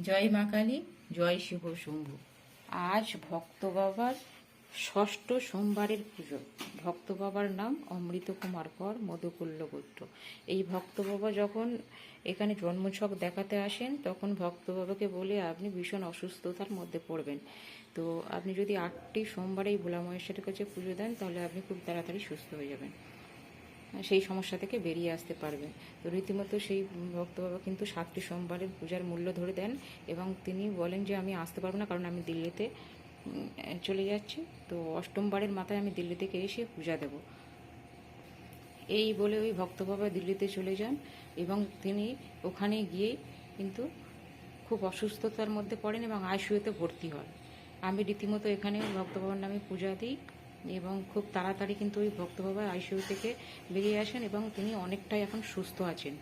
জয় মা কালী, জয় শিব শম্ভু। আজ ভক্ত বাবার ষষ্ঠ সোমবারের পুজো। ভক্ত বাবার নাম অমৃত কুমার কর, মধুকুল্ল গোত্র। এই ভক্ত বাবা যখন এখানে জন্মছক দেখাতে আসেন, তখন ভক্ত বাবাকে বলে আপনি ভীষণ অসুস্থতার মধ্যে পড়বেন। তো আপনি যদি 8টি সোমবার এই ভোলা মহেশ্বরের কাছে পুজো দেন, তাহলে আপনি খুব তাড়াতাড়ি সুস্থ হয়ে যাবেন, সেই সমস্যা থেকে বেরিয়ে আসতে পারবেন। তো রীতিমতো সেই ভক্ত বাবা কিন্তু 7টি সোমবারের পূজার মূল্য ধরে দেন এবং তিনি বলেন যে আমি আসতে পারবো না, কারণ আমি দিল্লিতে চলে যাচ্ছি। তো 8মবারের মাথায় আমি দিল্লি থেকে এসে পূজা দেব, এই বলে ওই ভক্ত বাবা দিল্লিতে চলে যান এবং তিনি ওখানে গিয়ে কিন্তু খুব অসুস্থতার মধ্যে পড়েন এবং আইসিইউতে ভর্তি হন। আমি রীতিমতো এখানে ভক্ত বাবার নামে পূজা দিই এবং খুব তাড়াতাড়ি কিন্তু ওই ভক্ত বাবা আইসিইউ থেকে বেরিয়ে আসেন এবং তিনি অনেকটাই এখন সুস্থ আছেন।